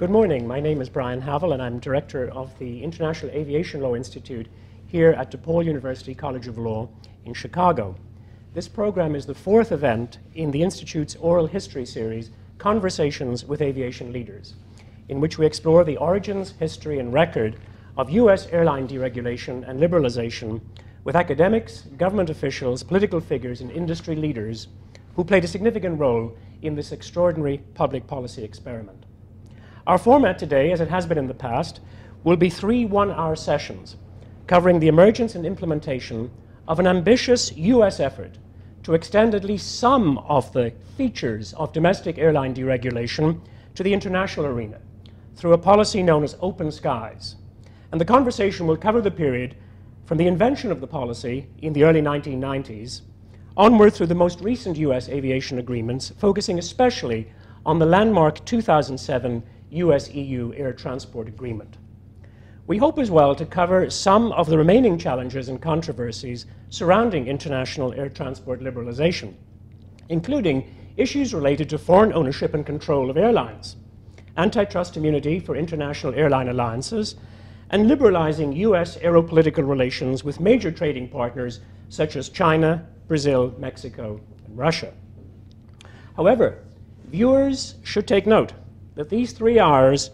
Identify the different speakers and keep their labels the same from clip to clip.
Speaker 1: Good morning. My name is Brian Havel, and I'm director of the International Aviation Law Institute here at DePaul University College of Law in Chicago. This program is the fourth event in the Institute's oral history series, Conversations with Aviation Leaders, in which we explore the origins, history, and record of U.S. airline deregulation and liberalization with academics, government officials, political figures, and industry leaders who played a significant role in this extraordinary public policy experiment. Our format today, as it has been in the past, will be 3 one-hour sessions covering the emergence and implementation of an ambitious U.S. effort to extend at least some of the features of domestic airline deregulation to the international arena through a policy known as open skies. And the conversation will cover the period from the invention of the policy in the early 1990s onward through the most recent U.S. aviation agreements, focusing especially on the landmark 2007 US-EU Air Transport Agreement. We hope as well to cover some of the remaining challenges and controversies surrounding international air transport liberalization, including issues related to foreign ownership and control of airlines, antitrust immunity for international airline alliances, and liberalizing US aeropolitical relations with major trading partners such as China, Brazil, Mexico, and Russia. However, viewers should take note that these 3 hours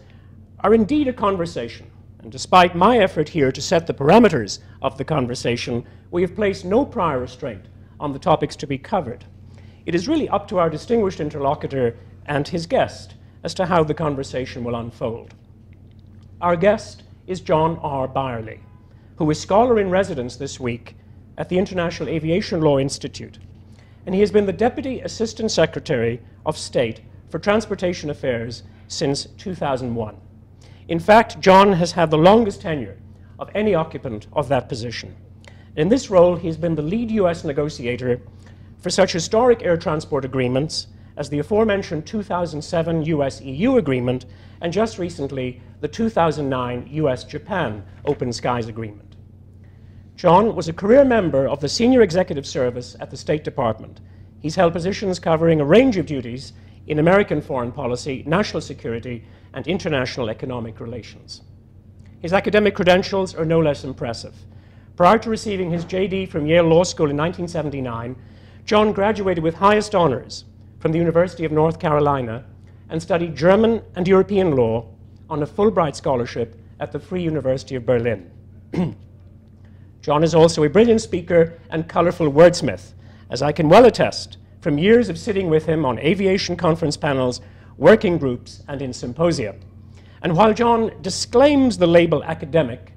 Speaker 1: are indeed a conversation, and despite my effort here to set the parameters of the conversation, we have placed no prior restraint on the topics to be covered. It is really up to our distinguished interlocutor and his guest as to how the conversation will unfold. Our guest is John R. Byerly, who is scholar in residence this week at the International Aviation Law Institute, and he has been the Deputy Assistant Secretary of State for Transportation Affairs since 2001. In fact, John has had the longest tenure of any occupant of that position. In this role, he's been the lead US negotiator for such historic air transport agreements as the aforementioned 2007 US-EU agreement and just recently the 2009 US-Japan Open Skies Agreement. John was a career member of the Senior Executive Service at the State Department. He's held positions covering a range of duties in American foreign policy, national security, and international economic relations. His academic credentials are no less impressive. Prior to receiving his JD from Yale Law School in 1979, John graduated with highest honors from the University of North Carolina and studied German and European law on a Fulbright scholarship at the Free University of Berlin. John is also a brilliant speaker and colorful wordsmith, as I can well attest from years of sitting with him on aviation conference panels, working groups, and in symposia. And while John disclaims the label academic,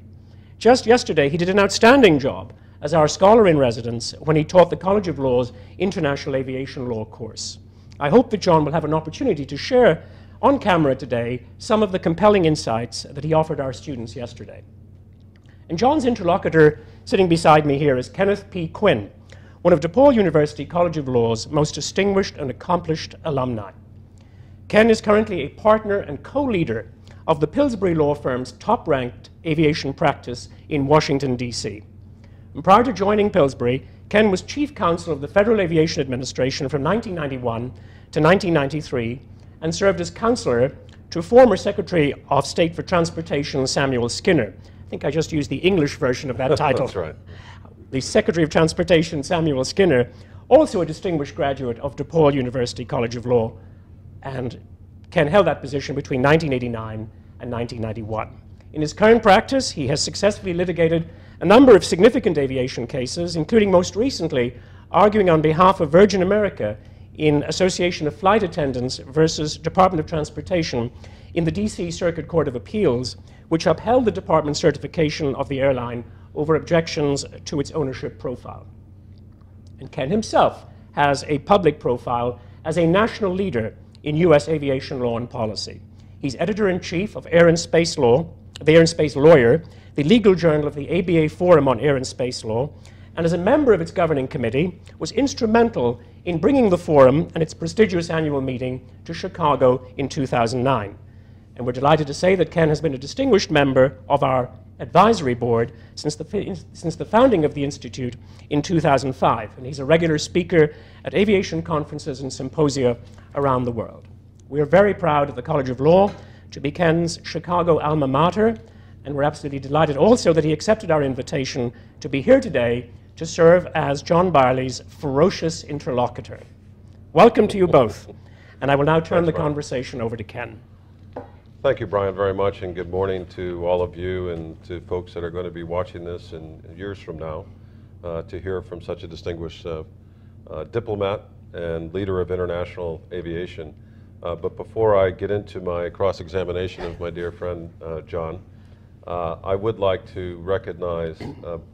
Speaker 1: just yesterday he did an outstanding job as our scholar in residence when he taught the College of Law's International Aviation Law course. I hope that John will have an opportunity to share on camera today some of the compelling insights that he offered our students yesterday. And John's interlocutor sitting beside me here is Kenneth P. Quinn, one of DePaul University College of Law's most distinguished and accomplished alumni. Ken is currently a partner and co-leader of the Pillsbury law firm's top-ranked aviation practice in Washington, D.C. And prior to joining Pillsbury, Ken was chief counsel of the Federal Aviation Administration from 1991 to 1993 and served as counselor to former Secretary of State for Transportation Samuel Skinner. I think I just used the English version of that title.
Speaker 2: That's right.
Speaker 1: The Secretary of Transportation, Samuel Skinner, also a distinguished graduate of DePaul University College of Law, and Ken held that position between 1989 and 1991. In his current practice, he has successfully litigated a number of significant aviation cases, including most recently arguing on behalf of Virgin America in Association of Flight Attendants versus Department of Transportation in the D.C. Circuit Court of Appeals, which upheld the department's certification of the airline over objections to its ownership profile. And Ken himself has a public profile as a national leader in U.S. aviation law and policy. He's editor-in-chief of Air and Space Law, the Air and Space Lawyer, the legal journal of the ABA Forum on Air and Space Law, and as a member of its governing committee, was instrumental in bringing the forum and its prestigious annual meeting to Chicago in 2009. And we're delighted to say that Ken has been a distinguished member of our advisory board since the founding of the Institute in 2005, and he's a regular speaker at aviation conferences and symposia around the world. We are very proud at the College of Law to be Ken's Chicago alma mater, and we're absolutely delighted also that he accepted our invitation to be here today to serve as John Byerly's ferocious interlocutor. Welcome to you both, and I will now turn the conversation over to Ken.
Speaker 2: Thank you, Brian, very much, and good morning to all of you and to folks that are going to be watching this in years from now to hear from such a distinguished diplomat and leader of international aviation. But before I get into my cross-examination of my dear friend John, I would like to recognize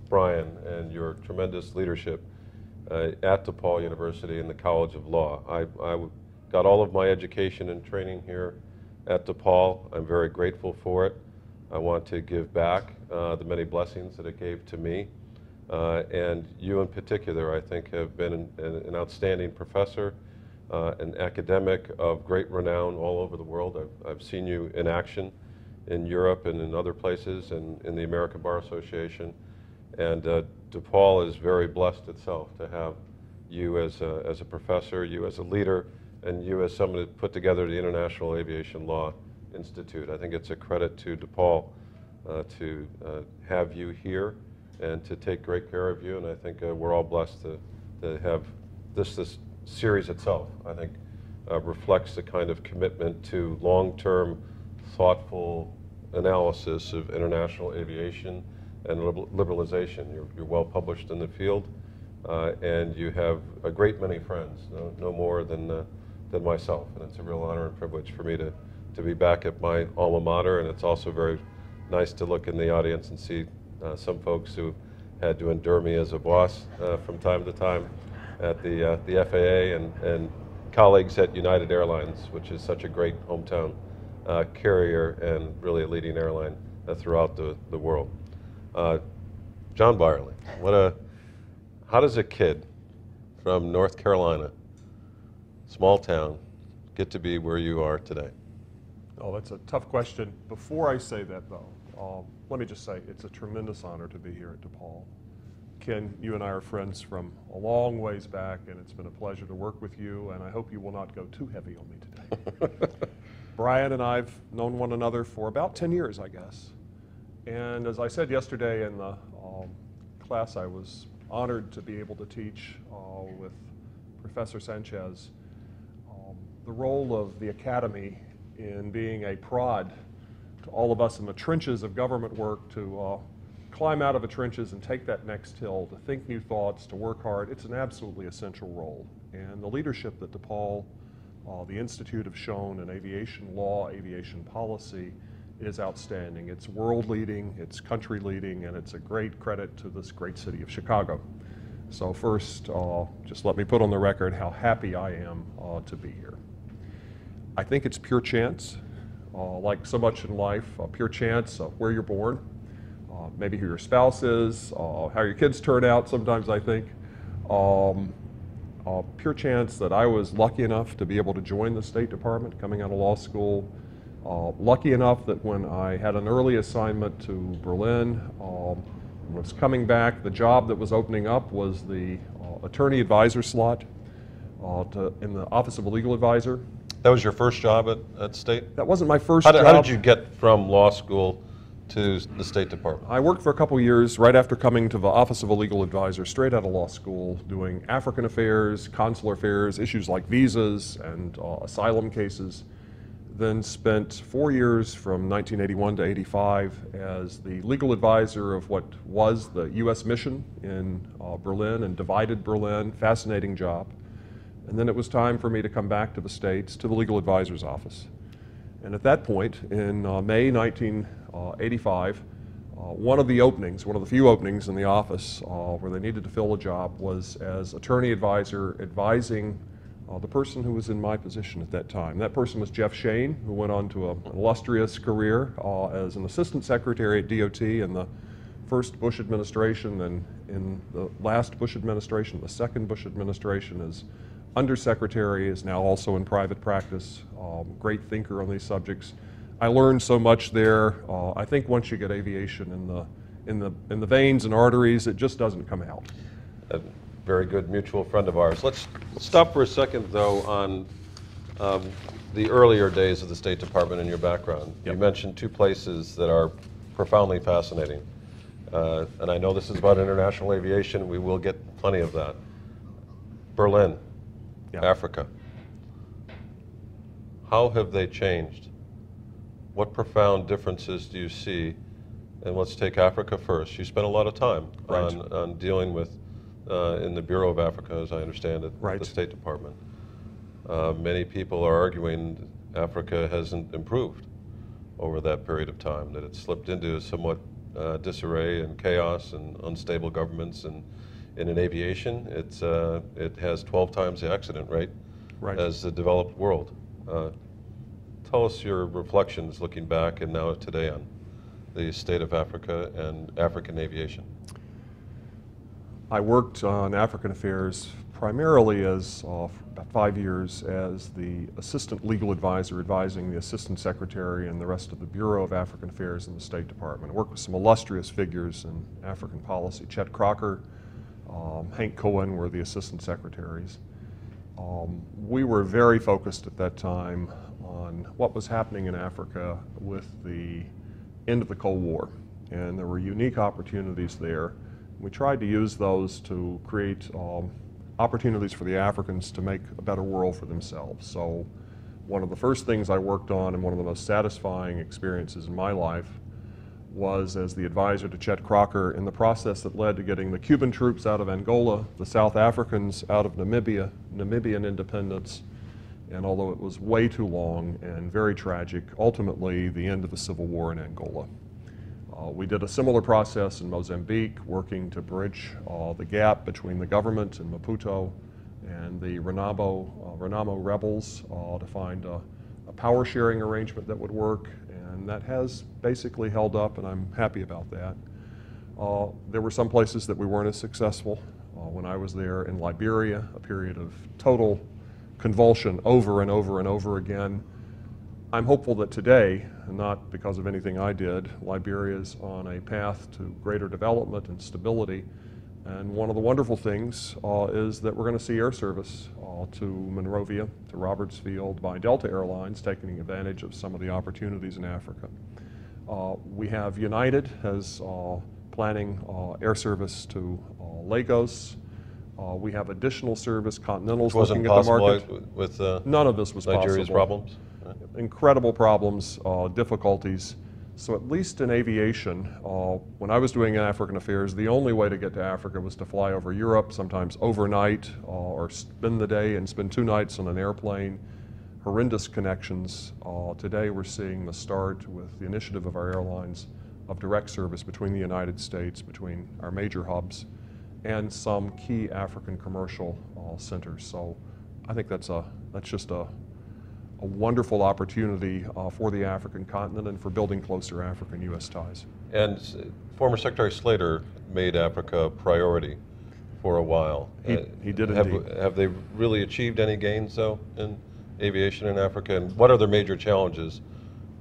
Speaker 2: Brian and your tremendous leadership at DePaul University and the College of Law. I got all of my education and training here at DePaul. I'm very grateful for it. I want to give back the many blessings that it gave to me. And you in particular, I think, have been an outstanding professor, an academic of great renown all over the world. I've seen you in action in Europe and in other places and in the American Bar Association. And DePaul is very blessed itself to have you as a professor, you as a leader, and you as someone who put together the International Aviation Law Institute. I think it's a credit to DePaul to have you here and to take great care of you. And I think we're all blessed to have this series itself, I think, reflects the kind of commitment to long-term, thoughtful analysis of international aviation and liberalization. You're well published in the field, and you have a great many friends, no more than myself. And it's a real honor and privilege for me to be back at my alma mater, and it's also very nice to look in the audience and see some folks who had to endure me as a boss from time to time at the FAA and colleagues at United Airlines, which is such a great hometown carrier and really a leading airline throughout the world. John Byerly, how does a kid from North Carolina, small town, get to be where you are today?
Speaker 3: Oh, that's a tough question. Before I say that, though, let me just say it's a tremendous honor to be here at DePaul. Ken, you and I are friends from a long ways back, and it's been a pleasure to work with you, and I hope you will not go too heavy on me today. Brian and I have known one another for about 10 years, I guess. And as I said yesterday in the class, I was honored to be able to teach with Professor Sanchez the role of the Academy in being a prod to all of us in the trenches of government work to climb out of the trenches and take that next hill, to think new thoughts, to work hard. It's an absolutely essential role. And the leadership that DePaul, the Institute have shown in aviation law, aviation policy, is outstanding. It's world leading, it's country leading, and it's a great credit to this great city of Chicago. So first, just let me put on the record how happy I am to be here. I think it's pure chance, like so much in life, pure chance of where you're born, maybe who your spouse is, how your kids turn out sometimes, I think. Pure chance that I was lucky enough to be able to join the State Department coming out of law school. Lucky enough that when I had an early assignment to Berlin, was coming back, the job that was opening up was the attorney advisor slot in the Office of a Legal Advisor.
Speaker 2: That was your first job at State?
Speaker 3: That wasn't my first job.
Speaker 2: How did you get from law school to the State Department?
Speaker 3: I worked for a couple years right after coming to the Office of a Legal Advisor, straight out of law school, doing African affairs, consular affairs, issues like visas and asylum cases. Then spent 4 years from 1981 to 85 as the legal advisor of what was the U.S. mission in Berlin and divided Berlin. Fascinating job. And then it was time for me to come back to the States, to the legal advisor's office. And at that point, in May 1985, one of the few openings in the office where they needed to fill a job was as attorney advisor advising the person who was in my position at that time. That person was Jeff Shane, who went on to an illustrious career as an assistant secretary at DOT in the first Bush administration, and in the last Bush administration, the second Bush administration, as undersecretary, is now also in private practice. Great thinker on these subjects. I learned so much there. I think once you get aviation in the veins and arteries, it just doesn't come out.
Speaker 2: A very good mutual friend of ours. Let's stop for a second, though, on The earlier days of the State Department and your background,
Speaker 3: Yep.
Speaker 2: you mentioned two places that are profoundly fascinating. And I know this is about international aviation. We will get plenty of that. Berlin,
Speaker 3: Yep.
Speaker 2: Africa. How have they changed? What profound differences do you see? And let's take Africa first. You spent a lot of time
Speaker 3: Right.
Speaker 2: on dealing with, in the Bureau of Africa, as I understand it,
Speaker 3: Right.
Speaker 2: the State Department. Many people are arguing Africa hasn't improved over that period of time, that it's slipped into somewhat disarray and chaos and unstable governments. And in aviation, it has 12 times the accident rate
Speaker 3: Right.
Speaker 2: as the developed world. Tell us your reflections looking back and now today on the state of Africa and African aviation.
Speaker 3: I worked on African affairs primarily as, for about 5 years, as the assistant legal advisor advising the assistant secretary and the rest of the Bureau of African Affairs in the State Department. I worked with some illustrious figures in African policy. Chet Crocker, Hank Cohen were the assistant secretaries. We were very focused at that time on what was happening in Africa with the end of the Cold War, and there were unique opportunities there. We tried to use those to create opportunities for the Africans to make a better world for themselves. So one of the first things I worked on, and one of the most satisfying experiences in my life, was as the advisor to Chet Crocker in the process that led to getting the Cuban troops out of Angola, the South Africans out of Namibia, Namibian independence, and although it was way too long and very tragic, ultimately the end of the civil war in Angola. We did a similar process in Mozambique, working to bridge the gap between the government in Maputo and the Renamo rebels to find a power sharing arrangement that would work, and that has basically held up, and I'm happy about that. There were some places that we weren't as successful. When I was there in Liberia, a period of total convulsion over and over and over again. I'm hopeful that today, and not because of anything I did, Liberia is on a path to greater development and stability. And one of the wonderful things is that we're going to see air service to Monrovia, to Roberts Field by Delta Airlines, taking advantage of some of the opportunities in Africa. We have United as planning air service to Lagos. We have additional service, Continental's looking at the market.
Speaker 2: With
Speaker 3: none of this was
Speaker 2: Nigeria's
Speaker 3: possible.
Speaker 2: problems?
Speaker 3: Incredible problems, difficulties. So at least in aviation, when I was doing African affairs, the only way to get to Africa was to fly over Europe, sometimes overnight, or spend the day and spend 2 nights on an airplane. Horrendous connections. Today we're seeing the start with the initiative of our airlines of direct service between the United States, between our major hubs, and some key African commercial centers. So I think that's just a wonderful opportunity for the African continent and for building closer African-U.S. ties.
Speaker 2: And former Secretary Slater made Africa a priority for a while.
Speaker 3: He did indeed.
Speaker 2: Have they really achieved any gains, though, in aviation in Africa? And what are their major challenges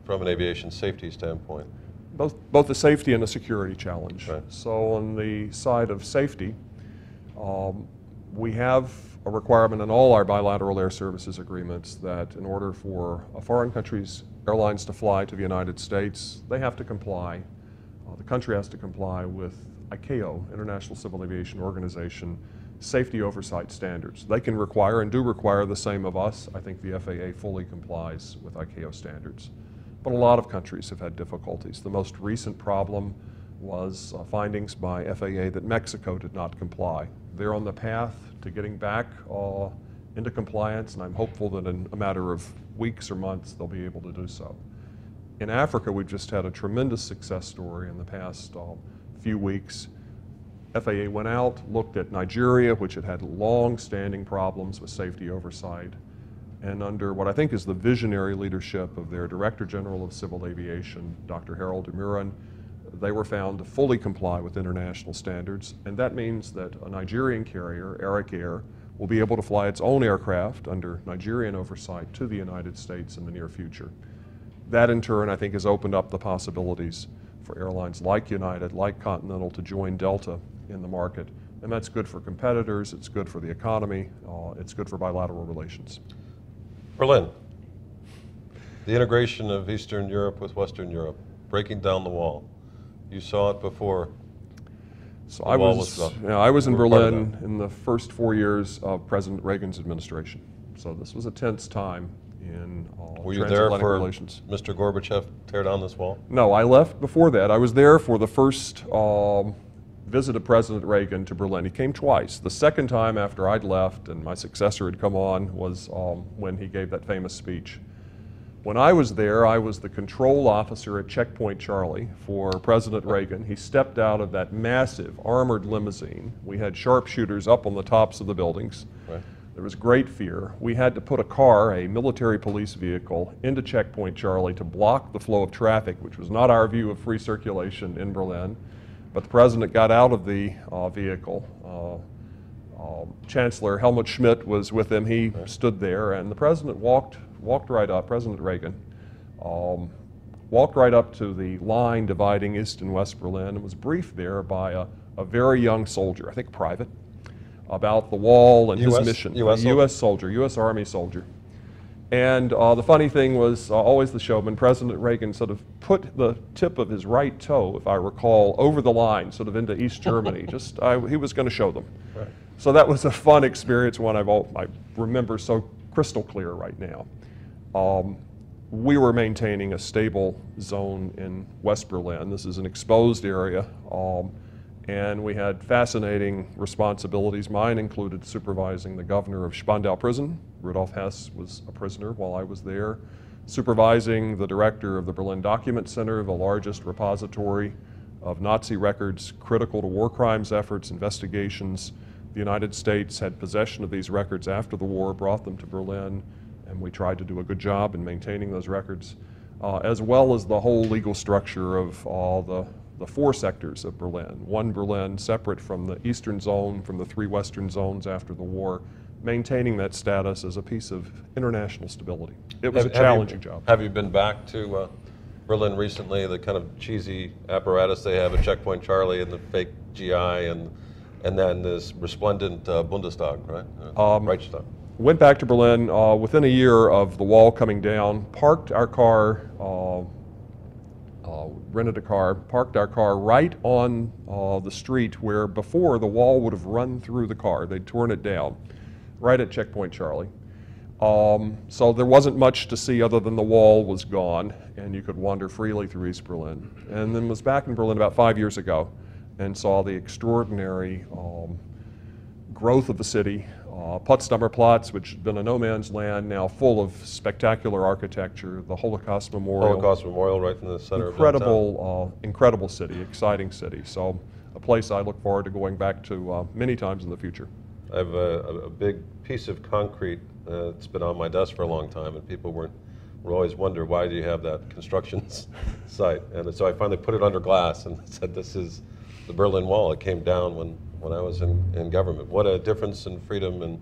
Speaker 2: from an aviation safety standpoint?
Speaker 3: Both the safety and the security challenge.
Speaker 2: Right.
Speaker 3: So on the side of safety, we have a requirement in all our bilateral air services agreements that in order for a foreign country's airlines to fly to the United States, they have to comply. The country has to comply with ICAO, International Civil Aviation Organization, safety oversight standards. They can require and do require the same of us. I think the FAA fully complies with ICAO standards. But a lot of countries have had difficulties. The most recent problem was findings by FAA that Mexico did not comply. They're on the path to getting back into compliance, and I'm hopeful that in a matter of weeks or months they'll be able to do so. In Africa, we've just had a tremendous success story in the past few weeks. FAA went out, looked at Nigeria, which had had long-standing problems with safety oversight, and under what I think is the visionary leadership of their Director General of Civil Aviation, Dr. Harold Demuran, they were found to fully comply with international standards, and that means that a Nigerian carrier, Eric Air, will be able to fly its own aircraft under Nigerian oversight to the United States in the near future. That in turn, I think, has opened up the possibilities for airlines like United, like Continental, to join Delta in the market, and that's good for competitors, it's good for the economy, it's good for bilateral relations.
Speaker 2: Berlin, the integration of Eastern Europe with Western Europe, breaking down the wall. You saw it before.
Speaker 3: So I was in Berlin in the first 4 years of President Reagan's administration. So this was a tense time in
Speaker 2: Were you there for
Speaker 3: relations.
Speaker 2: Mr. Gorbachev tear down this wall?
Speaker 3: No, I left before that. I was there for the first visit of President Reagan to Berlin. He came twice. The second time after I'd left and my successor had come on was when he gave that famous speech. When I was there, I was the control officer at Checkpoint Charlie for President Reagan. He stepped out of that massive armored limousine. We had sharpshooters up on the tops of the buildings.
Speaker 2: Right.
Speaker 3: There was great fear. We had to put a car, a military police vehicle, into Checkpoint Charlie to block the flow of traffic, which was not our view of free circulation in Berlin. But the president got out of the vehicle. Chancellor Helmut Schmidt was with him. He stood there, and the president walked right up, President Reagan, walked right up to the line dividing East and West Berlin and was briefed there by a very young soldier, I think private, about the wall and his mission. U.S. soldier, U.S. Army soldier. And the funny thing was, always the showman, President Reagan sort of put the tip of his right toe, if I recall, over the line, sort of into East Germany. He was going to show them. Right. So that was a fun experience, one I remember so crystal clear right now. We were maintaining a stable zone in West Berlin. This is an exposed area, and we had fascinating responsibilities. Mine included supervising the governor of Spandau Prison. Rudolf Hess was a prisoner while I was there. Supervising the director of the Berlin Document Center, the largest repository of Nazi records critical to war crimes efforts, investigations. The United States had possession of these records after the war, brought them to Berlin, and we tried to do a good job in maintaining those records, as well as the whole legal structure of all the four sectors of Berlin. One Berlin separate from the eastern zone, from the three western zones after the war, maintaining that status as a piece of international stability. It was a challenging job.
Speaker 2: Have you been back to Berlin recently, the kind of cheesy apparatus they have at Checkpoint Charlie and the fake GI and then this resplendent Bundestag, right? Reichstag.
Speaker 3: Went back to Berlin within a year of the wall coming down, parked our car, rented a car, parked our car right on the street where before the wall would have run through the car. They'd torn it down, right at Checkpoint Charlie. So there wasn't much to see other than the wall was gone and you could wander freely through East Berlin. And then was back in Berlin about 5 years ago and saw the extraordinary growth of the city. Potsdamer Platz, which had been a no man's land, now full of spectacular architecture, the Holocaust Memorial.
Speaker 2: Holocaust Memorial right in the center of
Speaker 3: downtown. Incredible city, exciting city. So a place I look forward to going back to many times in the future.
Speaker 2: I have a big piece of concrete that's been on my desk for a long time, and people would always wonder, why do you have that construction site? And so I finally put it under glass and said, this is the Berlin Wall. It came down when I was in government. What a difference in freedom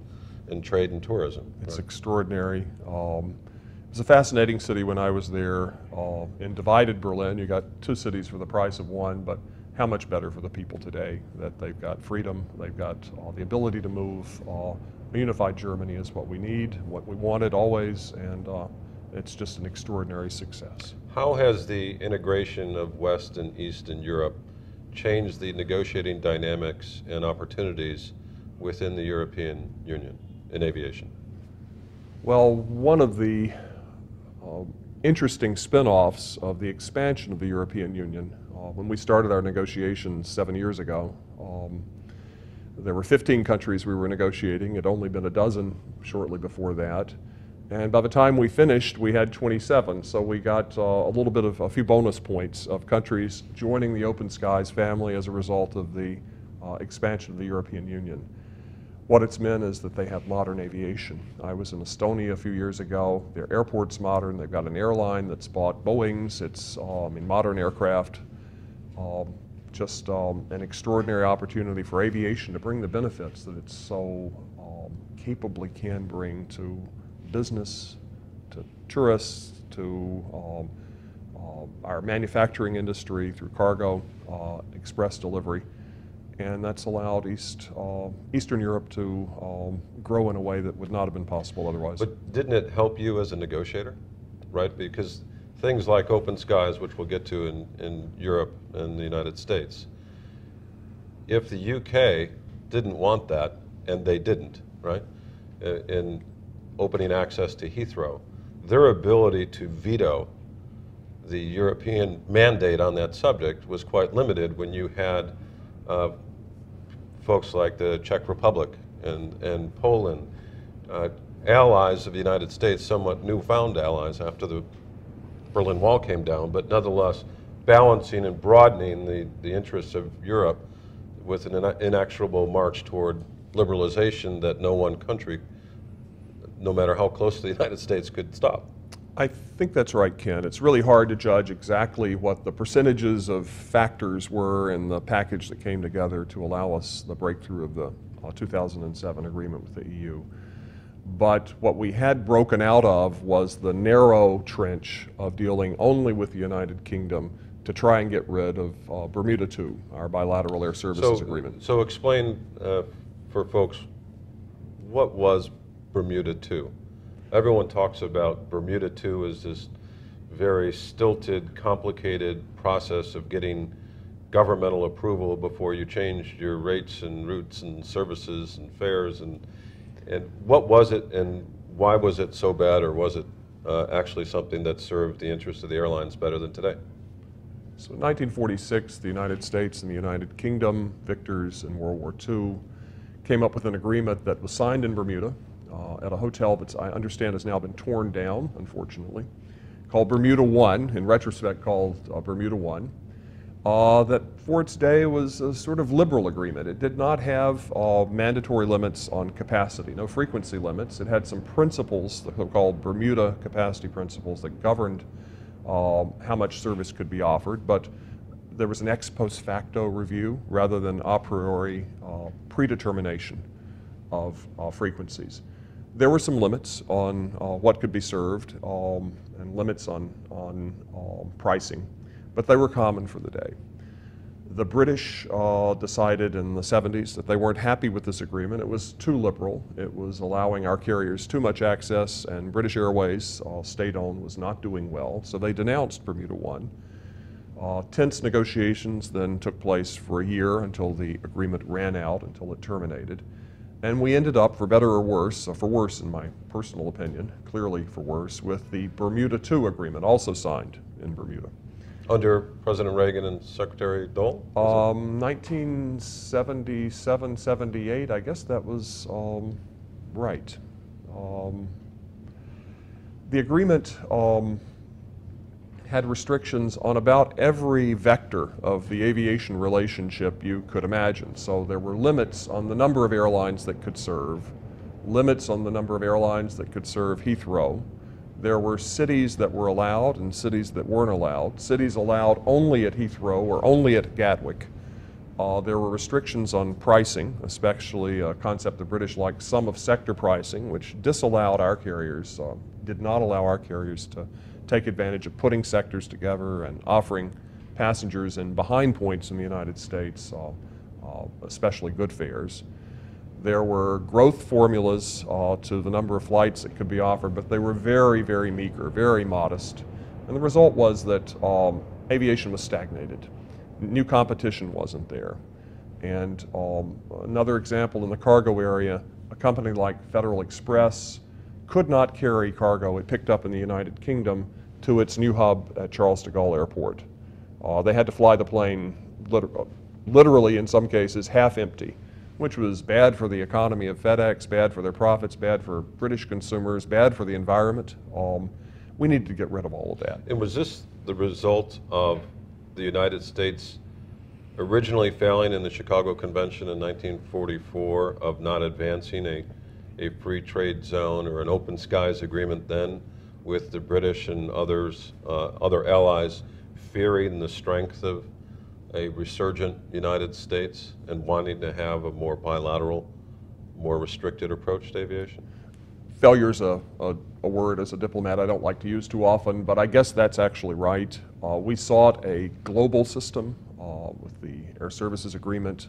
Speaker 2: and trade and tourism.
Speaker 3: It's extraordinary. It was a fascinating city when I was there. In divided Berlin, you got two cities for the price of one, but how much better for the people today that they've got freedom, they've got the ability to move. A unified Germany is what we need, what we wanted always, and it's just an extraordinary success.
Speaker 2: How has the integration of West and East in Europe changed the negotiating dynamics and opportunities within the European Union in aviation?
Speaker 3: Well, one of the interesting spin-offs of the expansion of the European Union, when we started our negotiations 7 years ago, there were 15 countries we were negotiating. It had only been a dozen shortly before that. And by the time we finished, we had 27. So we got a little bit of a few bonus points of countries joining the Open Skies family as a result of the expansion of the European Union. What it's meant is that they have modern aviation. I was in Estonia a few years ago. Their airport's modern. They've got an airline that's bought Boeings. It's modern aircraft. Just an extraordinary opportunity for aviation to bring the benefits that it so capably can bring to business, to tourists, to our manufacturing industry through cargo, express delivery. and that's allowed Eastern Europe to grow in a way that would not have been possible otherwise.
Speaker 2: But didn't it help you as a negotiator, right? Because things like open skies, which we'll get to in Europe and the United States, if the UK didn't want that, and they didn't, right, in opening access to Heathrow, their ability to veto the European mandate on that subject was quite limited when you had folks like the Czech Republic and Poland, allies of the United States, somewhat newfound allies after the Berlin Wall came down, but nonetheless balancing and broadening the interests of Europe with an inexorable march toward liberalization that no one country, no matter how close to the United States, could stop.
Speaker 3: I think that's right, Ken. It's really hard to judge exactly what the percentages of factors were in the package that came together to allow us the breakthrough of the 2007 agreement with the EU. But what we had broken out of was the narrow trench of dealing only with the United Kingdom to try and get rid of Bermuda II, our bilateral air services agreement.
Speaker 2: So explain for folks, what was Bermuda II? Everyone talks about Bermuda II as this very stilted, complicated process of getting governmental approval before you changed your rates and routes and services and fares. And what was it, and why was it so bad, or was it actually something that served the interests of the airlines better than today?
Speaker 3: So in 1946, the United States and the United Kingdom, victors in World War II, came up with an agreement that was signed in Bermuda at a hotel that I understand has now been torn down, unfortunately, called Bermuda I, in retrospect called Bermuda I, that for its day was a sort of liberal agreement. It did not have mandatory limits on capacity, no frequency limits. It had some principles that were called Bermuda capacity principles that governed how much service could be offered, but there was an ex post facto review rather than a priori predetermination of frequencies. There were some limits on what could be served and limits on pricing, but they were common for the day. The British decided in the 70s that they weren't happy with this agreement. It was too liberal. It was allowing our carriers too much access, and British Airways, state-owned, was not doing well, so they denounced Bermuda I. Tense negotiations then took place for a year until the agreement ran out, until it terminated. And we ended up, for better or worse, for worse in my personal opinion, clearly for worse, with the Bermuda II agreement, also signed in Bermuda.
Speaker 2: Under President Reagan and Secretary Dole?
Speaker 3: 1977, 78, I guess that was right. The agreement had restrictions on about every vector of the aviation relationship you could imagine. So there were limits on the number of airlines that could serve, limits on the number of airlines that could serve Heathrow. There were cities that were allowed and cities that weren't allowed. Cities allowed only at Heathrow or only at Gatwick. There were restrictions on pricing, especially a concept the British liked, sum of sector pricing, which disallowed our carriers, did not allow our carriers to take advantage of putting sectors together and offering passengers in behind points in the United States, especially good fares. There were growth formulas to the number of flights that could be offered, but they were very, very meager, very modest. And the result was that aviation was stagnated. New competition wasn't there. And another example in the cargo area, a company like Federal Express could not carry cargo it picked up in the United Kingdom to its new hub at Charles de Gaulle Airport. They had to fly the plane literally, in some cases, half empty, which was bad for the economy of FedEx, bad for their profits, bad for British consumers, bad for the environment. We needed to get rid of all of that.
Speaker 2: And was this the result of the United States originally failing in the Chicago Convention in 1944 of not advancing a free trade zone or an open skies agreement then, with the British and others, other allies fearing the strength of a resurgent United States and wanting to have a more bilateral, more restricted approach to aviation?
Speaker 3: Failure's a word as a diplomat I don't like to use too often, but I guess that's actually right. We sought a global system with the Air Services Agreement.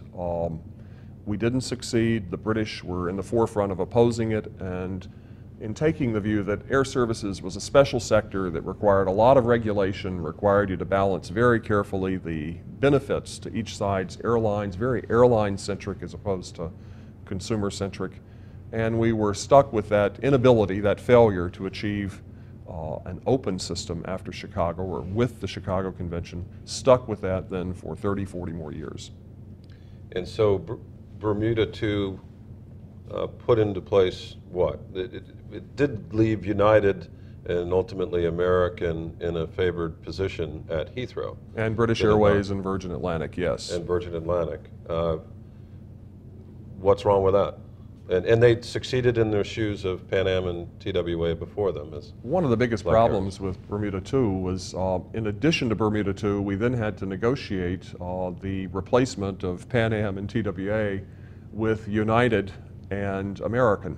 Speaker 3: We didn't succeed. The British were in the forefront of opposing it, and in taking the view that air services was a special sector that required a lot of regulation, required you to balance very carefully the benefits to each side's airlines, very airline-centric as opposed to consumer-centric. And we were stuck with that inability, that failure to achieve an open system after Chicago, or with the Chicago Convention, stuck with that then for 30, 40 more years.
Speaker 2: And so Bermuda II put into place what? It did leave United and ultimately American in a favored position at Heathrow.
Speaker 3: And British Airways and Virgin Atlantic, yes.
Speaker 2: And Virgin Atlantic. What's wrong with that? And they succeeded in their shoes of Pan Am and TWA before them.
Speaker 3: One of the biggest problems with Bermuda II was, in addition to Bermuda II, we then had to negotiate the replacement of Pan Am and TWA with United and American.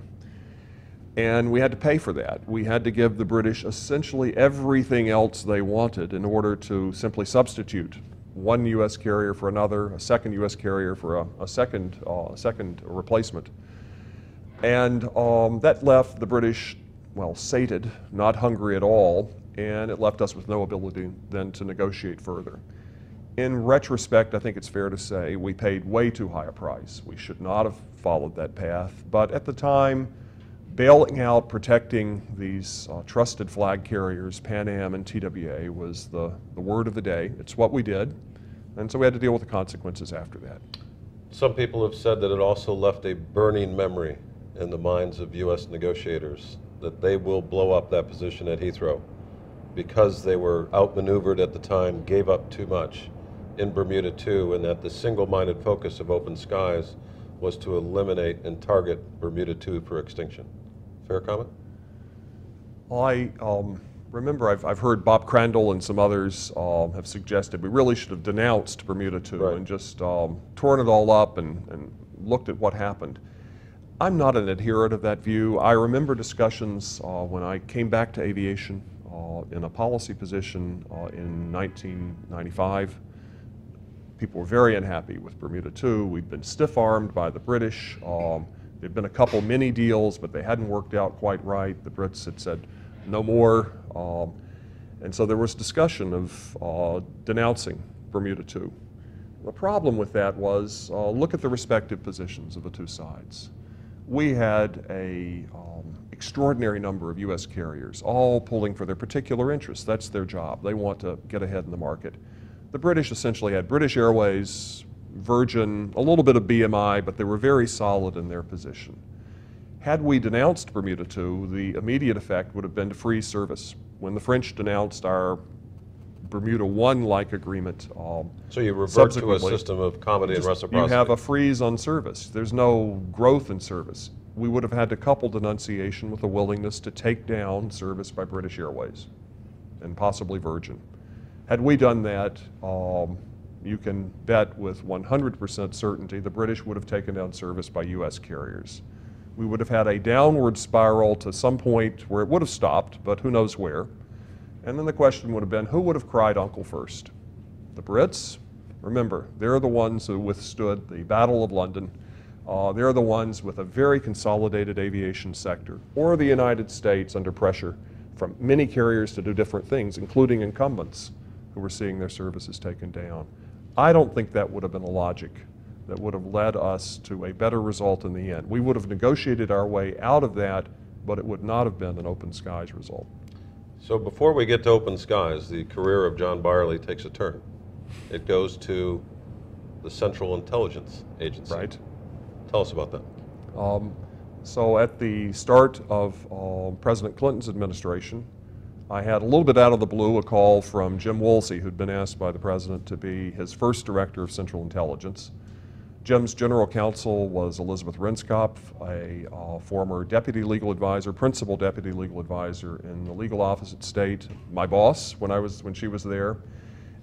Speaker 3: And we had to pay for that. We had to give the British essentially everything else they wanted in order to simply substitute one U.S. carrier for another, a second U.S. carrier for a second replacement. And that left the British, well, sated, not hungry at all, and it left us with no ability then to negotiate further. In retrospect, I think it's fair to say we paid way too high a price. We should not have followed that path, but at the time, bailing out, protecting these trusted flag carriers, Pan Am and TWA, was the word of the day. It's what we did, and so we had to deal with the consequences after that.
Speaker 2: Some people have said that it also left a burning memory in the minds of U.S. negotiators that they will blow up that position at Heathrow because they were outmaneuvered at the time, gave up too much in Bermuda II, and that the single-minded focus of Open Skies was to eliminate and target Bermuda II for extinction. Fair comment?
Speaker 3: I remember I've heard Bob Crandall and some others have suggested we really should have denounced Bermuda II and just torn it all up and looked at what happened. I'm not an adherent of that view. I remember discussions when I came back to aviation in a policy position in 1995. People were very unhappy with Bermuda II. We'd been stiff-armed by the British. There'd been a couple mini deals, but they hadn't worked out quite right. The Brits had said no more. And so there was discussion of denouncing Bermuda II. The problem with that was, look at the respective positions of the two sides. We had an extraordinary number of U.S. carriers, all pulling for their particular interests. That's their job. They want to get ahead in the market. The British essentially had British Airways, Virgin, a little bit of BMI, but they were very solid in their position. Had we denounced Bermuda II, the immediate effect would have been to freeze service. When the French denounced our Bermuda I-like agreement,
Speaker 2: so you revert to a system of comedy and reciprocity.
Speaker 3: You have a freeze on service. There's no growth in service. We would have had to couple denunciation with a willingness to take down service by British Airways and possibly Virgin. Had we done that, you can bet with 100% certainty the British would have taken down service by U.S. carriers. We would have had a downward spiral to some point where it would have stopped, but who knows where. And then the question would have been, who would have cried uncle first? The Brits? Remember, they're the ones who withstood the Battle of London. They're the ones with a very consolidated aviation sector, or the United States under pressure from many carriers to do different things, including incumbents who were seeing their services taken down. I don't think that would have been a logic that would have led us to a better result in the end. We would have negotiated our way out of that, but it would not have been an Open Skies result.
Speaker 2: So before we get to Open Skies, the career of John Byerly takes a turn. It goes to the Central Intelligence Agency.
Speaker 3: Right.
Speaker 2: Tell us about that.
Speaker 3: So at the start of President Clinton's administration, I had a little bit out of the blue a call from Jim Woolsey, who'd been asked by the President to be his first director of Central Intelligence. Jim's general counsel was Elizabeth Renskopf, a former deputy legal advisor, principal deputy legal advisor in the legal office at State, my boss when she was there.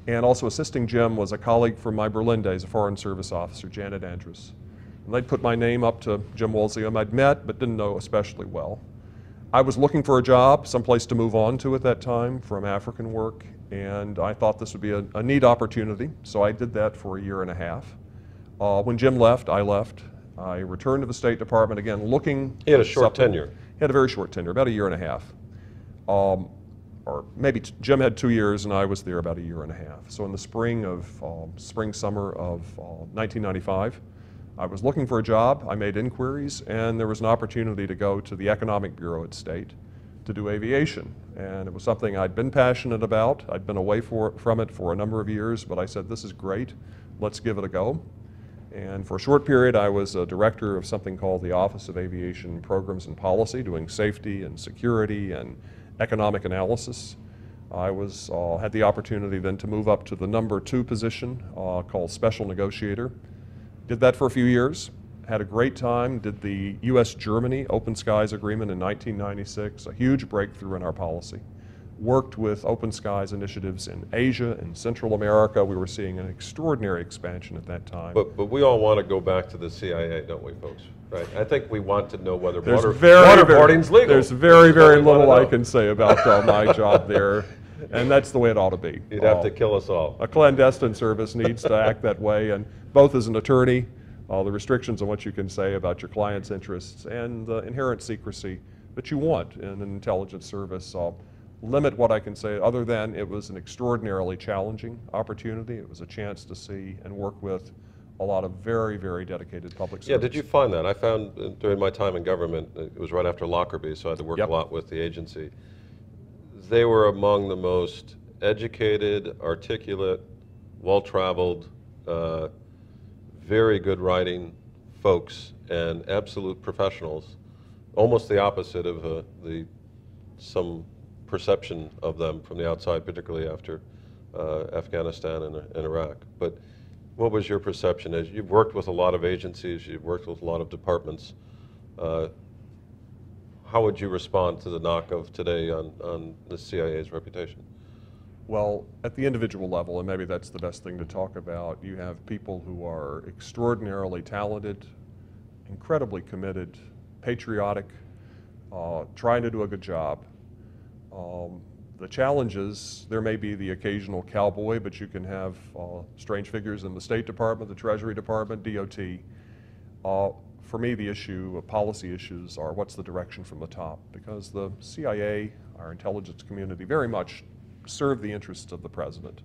Speaker 3: And also assisting Jim was a colleague from my Berlin days, a Foreign Service officer, Janet Andrews. And they'd put my name up to Jim Woolsey, whom I'd met but didn't know especially well. I was looking for a job, someplace to move on to at that time from African work, And I thought this would be a neat opportunity, so I did that for a year and a half. When Jim left, I left. I returned to the State Department again, looking.
Speaker 2: He had a short tenure.
Speaker 3: He had a very short tenure, about a year and a half. Or maybe Jim had 2 years, and I was there about a year and a half. So in the summer of 1995, I was looking for a job. I made inquiries, and there was an opportunity to go to the Economic Bureau at State to do aviation. And it was something I'd been passionate about. I'd been away from it for a number of years, but I said, this is great. Let's give it a go. And for a short period, I was a director of something called the Office of Aviation Programs and Policy, doing safety and security and economic analysis. I had the opportunity then to move up to the number 2 position called Special Negotiator. Did that for a few years, had a great time, did the U.S.-Germany Open Skies Agreement in 1996, a huge breakthrough in our policy. Worked with open skies initiatives in Asia and Central America. We were seeing an extraordinary expansion at that time.
Speaker 2: But we all want to go back to the CIA, don't we, folks? Right? I think we want to know whether waterboarding's legal.
Speaker 3: There's very little I can say about my job there, and that's the way it ought to be.
Speaker 2: You'd have to kill us all.
Speaker 3: A clandestine service needs to act that way, and both as an attorney, the restrictions on what you can say about your client's interests and the inherent secrecy that you want in an intelligence service limit what I can say, other than it was an extraordinarily challenging opportunity. It was a chance to see and work with a lot of very dedicated public servants.
Speaker 2: Yeah, did you find that? I found during my time in government, it was right after Lockerbie, so I had to work a lot with the agency. They were among the most educated, articulate, well-traveled, very good writing folks and absolute professionals, almost the opposite of some perception of them from the outside, particularly after Afghanistan and Iraq. But what was your perception? As you've worked with a lot of agencies, you've worked with a lot of departments, how would you respond to the knock of today on the CIA's reputation?
Speaker 3: Well, at the individual level, and maybe that's the best thing to talk about, you have people who are extraordinarily talented, incredibly committed, patriotic, trying to do a good job. The challenges, there may be the occasional cowboy, but you can have strange figures in the State Department, the Treasury Department, DOT. For me, the issue of policy issues are what's the direction from the top, because the CIA, our intelligence community, very much serve the interests of the president.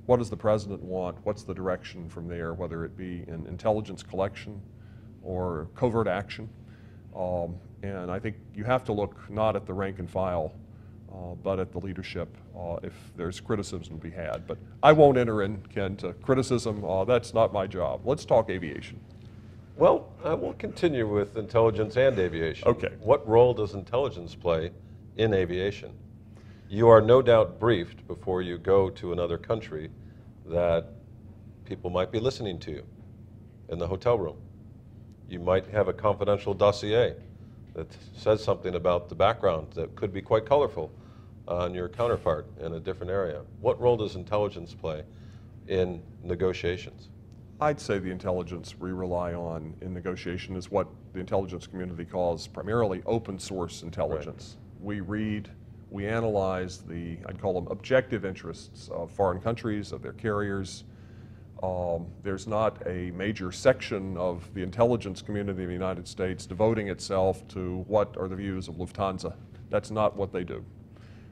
Speaker 3: What does the president want? What's the direction from there, whether it be in intelligence collection or covert action? And I think you have to look not at the rank and file, but at the leadership if there's criticism to be had. But I won't enter in, Ken, to criticism. That's not my job. Let's talk aviation.
Speaker 2: Well, I will continue with intelligence and aviation.
Speaker 3: Okay.
Speaker 2: What role does intelligence play in aviation? You are no doubt briefed before you go to another country that people might be listening to you in the hotel room. You might have a confidential dossier that says something about the background that could be quite colorful on your counterpart in a different area. What role does intelligence play in negotiations?
Speaker 3: I'd say the intelligence we rely on in negotiation is what the intelligence community calls primarily open source intelligence. Right. We read, we analyze the, I'd call them objective interests of foreign countries, of their carriers. There's not a major section of the intelligence community of the United States devoting itself to what are the views of Lufthansa. That's not what they do.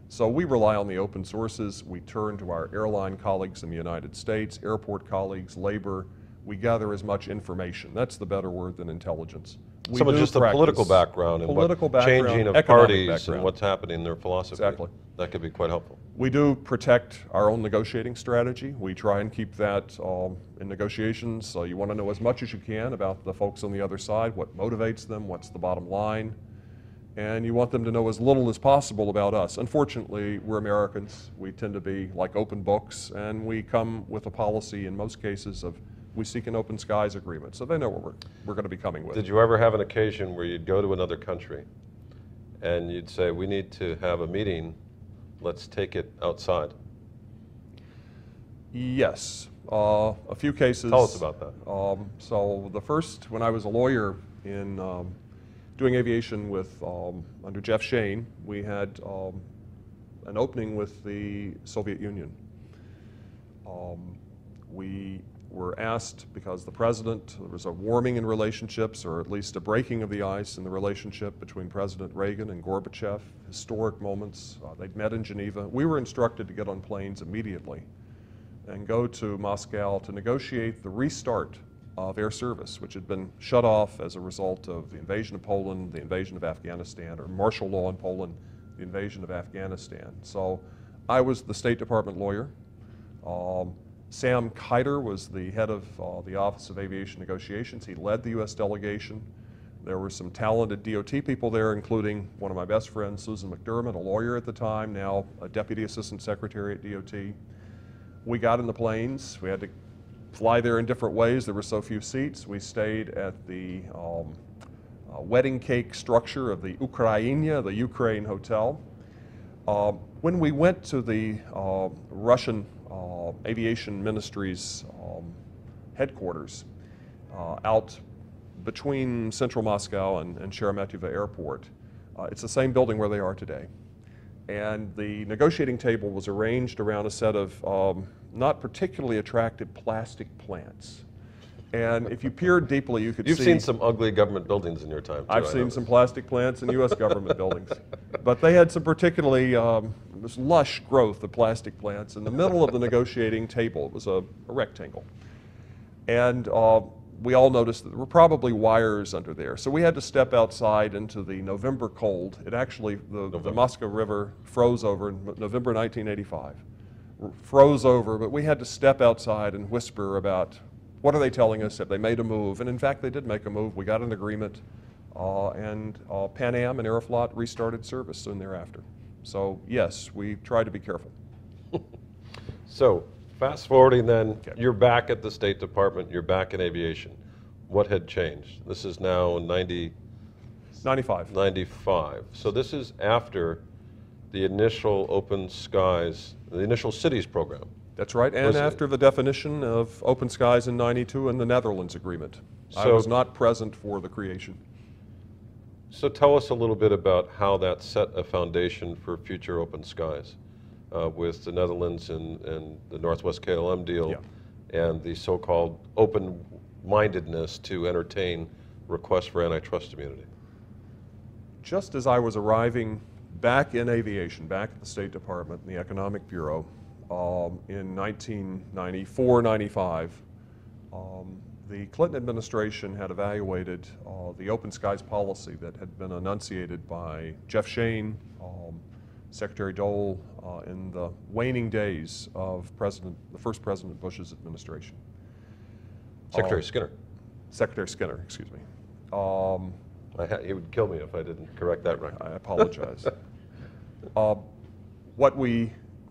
Speaker 3: So we rely on the open sources. We turn to our airline colleagues in the United States, airport colleagues, labor. We gather as much information. That's the better word than intelligence.
Speaker 2: Some of just the political background and changing of parties and what's happening in their philosophy.
Speaker 3: Exactly.
Speaker 2: That could be quite helpful.
Speaker 3: We do protect our own negotiating strategy. We try and keep that in negotiations. So you want to know as much as you can about the folks on the other side, what motivates them, what's the bottom line, and you want them to know as little as possible about us. Unfortunately, we're Americans. We tend to be like open books, and we come with a policy in most cases of we seek an open skies agreement, so they know what we're going to be coming with.
Speaker 2: Did you ever have an occasion where you'd go to another country and you'd say, we need to have a meeting, let's take it outside?
Speaker 3: Yes, a few cases.
Speaker 2: Tell us about that.
Speaker 3: So the first, when I was a lawyer in doing aviation with under Jeff Shane, we had an opening with the Soviet Union. We were asked, because the president, there was a warming in relationships, or at least a breaking of the ice in the relationship between President Reagan and Gorbachev, historic moments. They'd met in Geneva. We were instructed to get on planes immediately and go to Moscow to negotiate the restart of air service, which had been shut off as a result of the invasion of Poland, the invasion of Afghanistan, or martial law in Poland, the invasion of Afghanistan. So I was the State Department lawyer. Sam Kiter was the head of the Office of Aviation Negotiations. He led the U.S. delegation. There were some talented DOT people there, including one of my best friends, Susan McDermott, a lawyer at the time, now a Deputy Assistant Secretary at DOT. We got in the planes. We had to fly there in different ways. There were so few seats. We stayed at the wedding cake structure of the Ukraina, the Ukraine hotel. When we went to the Russian Aviation Ministry's headquarters out between central Moscow and Sheremetyevo Airport, it's the same building where they are today. And the negotiating table was arranged around a set of not particularly attractive plastic plants. And if you peered deeply, you could see...
Speaker 2: You've seen some ugly government buildings in your time, too.
Speaker 3: I've seen some plastic plants in U.S. government buildings. But they had some particularly this lush growth of plastic plants in the middle of the negotiating table. It was a rectangle. And we all noticed that there were probably wires under there. So we had to step outside into the November cold. It actually, the Moscow River froze over in November 1985. Froze over, but we had to step outside and whisper about what are they telling us? Have they made a move? And in fact, they did make a move. We got an agreement, and Pan Am and Aeroflot restarted service soon thereafter. So yes, we tried to be careful.
Speaker 2: So fast forwarding then,
Speaker 3: Okay.
Speaker 2: You're back at the State Department, you're back in aviation. What had changed? This is now
Speaker 3: 95.
Speaker 2: 95. So this is after the initial Open Skies, the initial cities program.
Speaker 3: That's right, and after the definition of open skies in 92 and the Netherlands agreement. I
Speaker 2: So-
Speaker 3: was not present for the creation.
Speaker 2: So tell us a little bit about how that set a foundation for future open skies with the Netherlands and the Northwest KLM deal and the so-called open-mindedness to entertain requests for antitrust immunity.
Speaker 3: Just as I was arriving back in aviation, back at the State Department and the Economic Bureau in 1994-95, the Clinton administration had evaluated the open skies policy that had been enunciated by Jeff Shane, Secretary Dole, in the waning days of the first President Bush's administration.
Speaker 2: Secretary Skinner.
Speaker 3: Secretary Skinner, excuse me.
Speaker 2: He would kill me if I didn't correct that right.
Speaker 3: I apologize.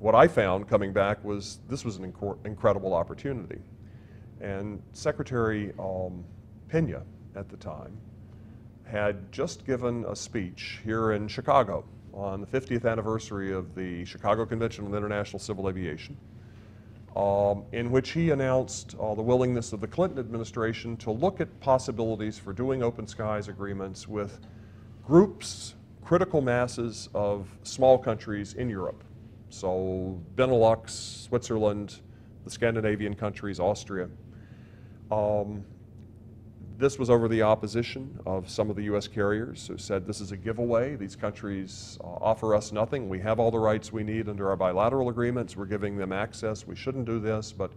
Speaker 3: What I found coming back was this was an incredible opportunity. And Secretary Pena at the time had just given a speech here in Chicago on the 50th anniversary of the Chicago Convention on International Civil Aviation, in which he announced the willingness of the Clinton administration to look at possibilities for doing open skies agreements with groups, critical masses of small countries in Europe. So Benelux, Switzerland, the Scandinavian countries, Austria. This was over the opposition of some of the U.S. carriers who said this is a giveaway. These countries offer us nothing. We have all the rights we need under our bilateral agreements. We're giving them access. We shouldn't do this. But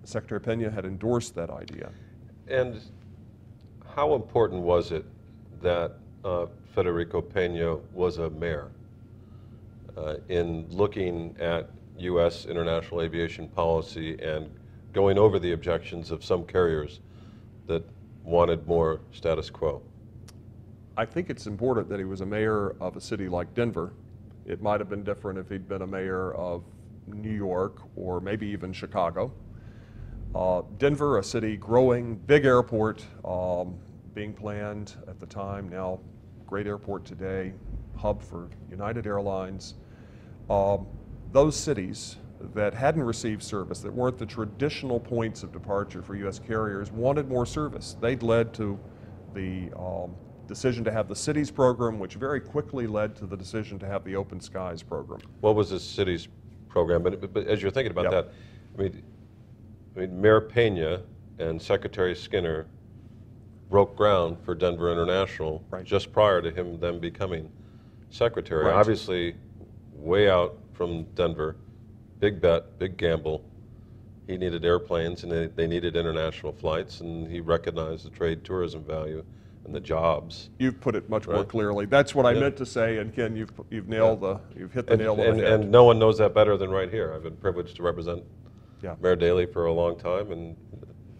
Speaker 3: Secretary Pena had endorsed that idea.
Speaker 2: And how important was it that Federico Pena was a mayor in looking at U.S. international aviation policy and going over the objections of some carriers that wanted more status quo?
Speaker 3: I think it's important that he was a mayor of a city like Denver. It might have been different if he'd been a mayor of New York or maybe even Chicago. Denver, a city growing, big airport being planned at the time, now great airport today, hub for United Airlines. Those cities that hadn't received service, that weren't the traditional points of departure for U.S. carriers, wanted more service. They'd led to the decision to have the cities program, which very quickly led to the decision to have the open skies program.
Speaker 2: What was the cities program? But as you're thinking about
Speaker 3: Yep.
Speaker 2: that, I mean, Mayor Pena and Secretary Skinner broke ground for Denver International
Speaker 3: Right.
Speaker 2: just prior to them becoming secretary.
Speaker 3: Right.
Speaker 2: Obviously, way out from Denver, big bet, big gamble. He needed airplanes, and they needed international flights, and he recognized the trade tourism value and the jobs.
Speaker 3: You've put it much more
Speaker 2: Right.
Speaker 3: clearly. That's what I
Speaker 2: Yeah.
Speaker 3: meant to say, and Ken, you've nailed you've hit the nail on the
Speaker 2: And
Speaker 3: head.
Speaker 2: no one knows that better than right here. I've been privileged to represent
Speaker 3: Yeah.
Speaker 2: Mayor Daley for a long time, and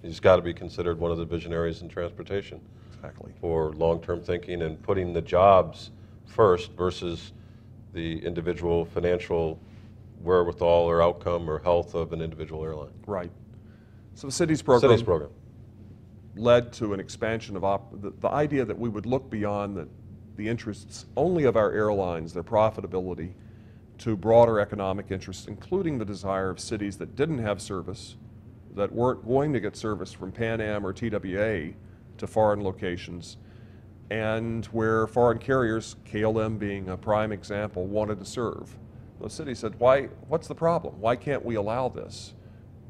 Speaker 2: he's got to be considered one of the visionaries in transportation
Speaker 3: Exactly.
Speaker 2: for long-term thinking and putting the jobs first versus the individual financial wherewithal or outcome or health of an individual airline.
Speaker 3: Right. So the cities program,
Speaker 2: Cities program.
Speaker 3: led to an expansion of the idea that we would look beyond the interests only of our airlines, their profitability, to broader economic interests, including the desire of cities that didn't have service, that weren't going to get service from Pan Am or TWA to foreign locations, and where foreign carriers, KLM being a prime example, wanted to serve. The city said, what's the problem? Why can't we allow this?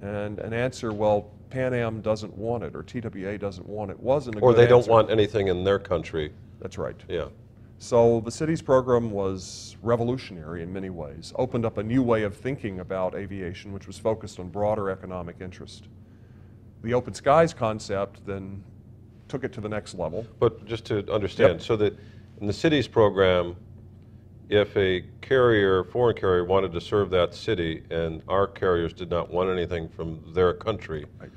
Speaker 3: And an answer, well, Pan Am doesn't want it, or TWA doesn't want it, wasn't a good
Speaker 2: Or they don't
Speaker 3: answer.
Speaker 2: want anything in their country.
Speaker 3: That's right.
Speaker 2: Yeah.
Speaker 3: So the cities program was revolutionary in many ways, opened up a new way of thinking about aviation, which was focused on broader economic interest. The open skies concept then took it to the next level.
Speaker 2: But just to understand,
Speaker 3: Yep.
Speaker 2: so that in the cities program, if a carrier, foreign carrier, wanted to serve that city and our carriers did not want anything from their country,
Speaker 3: Right.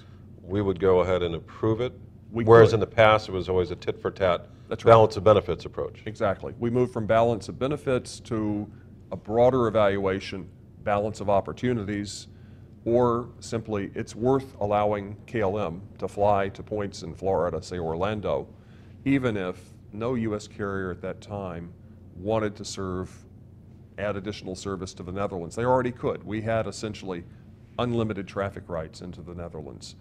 Speaker 2: we would go ahead and approve it?
Speaker 3: We
Speaker 2: Whereas
Speaker 3: could.
Speaker 2: in the past, it was always a tit-for-tat,
Speaker 3: That's right.
Speaker 2: balance of benefits approach.
Speaker 3: Exactly. We moved from balance of benefits to a broader evaluation, balance of opportunities, or simply it's worth allowing KLM to fly to points in Florida, say Orlando, even if no U.S. carrier at that time wanted to add additional service to the Netherlands. They already could. We had essentially unlimited traffic rights into the Netherlands.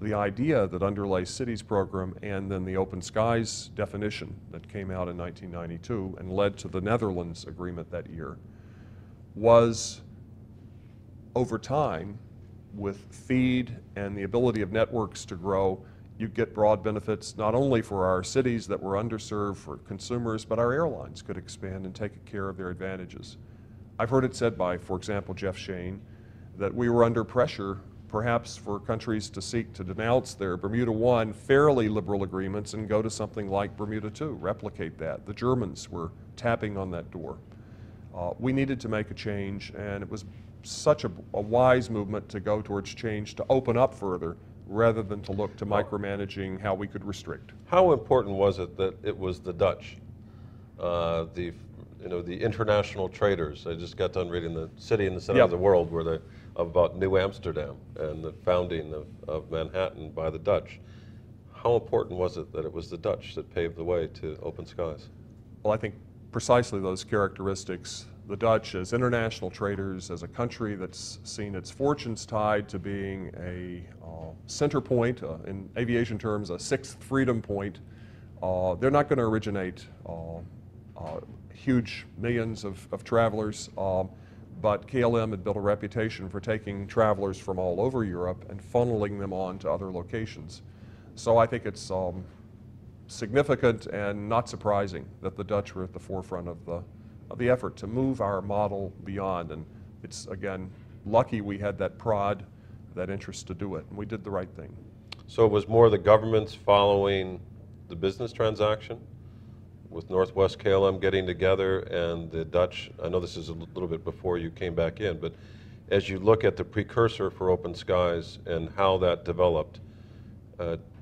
Speaker 3: The idea that underlay cities program and then the open skies definition that came out in 1992 and led to the Netherlands agreement that year was, over time, with feed and the ability of networks to grow, you get broad benefits not only for our cities that were underserved for consumers, but our airlines could expand and take care of their advantages. I've heard it said by, for example, Jeff Shane, that we were under pressure perhaps for countries to seek to denounce their Bermuda I fairly liberal agreements and go to something like Bermuda II, replicate that. The Germans were tapping on that door. We needed to make a change, and it was such a wise movement to go towards change, to open up further, rather than to look to micromanaging how we could restrict.
Speaker 2: How important was it that it was the Dutch, the international traders? I just got done reading The City in the Center
Speaker 3: Yep.
Speaker 2: of the World, about New Amsterdam and the founding of Manhattan by the Dutch. How important was it that it was the Dutch that paved the way to open skies?
Speaker 3: Well, I think precisely those characteristics, the Dutch as international traders, as a country that's seen its fortunes tied to being a center point, in aviation terms, a sixth freedom point. They're not going to originate huge millions of travelers, but KLM had built a reputation for taking travelers from all over Europe and funneling them on to other locations. So I think it's significant and not surprising that the Dutch were at the forefront of the effort to move our model beyond. And it's, again, lucky we had that prod, that interest to do it, and we did the right thing.
Speaker 2: So it was more the governments following the business transaction, with Northwest KLM getting together and the Dutch. I know this is a little bit before you came back in, but as you look at the precursor for open skies and how that developed,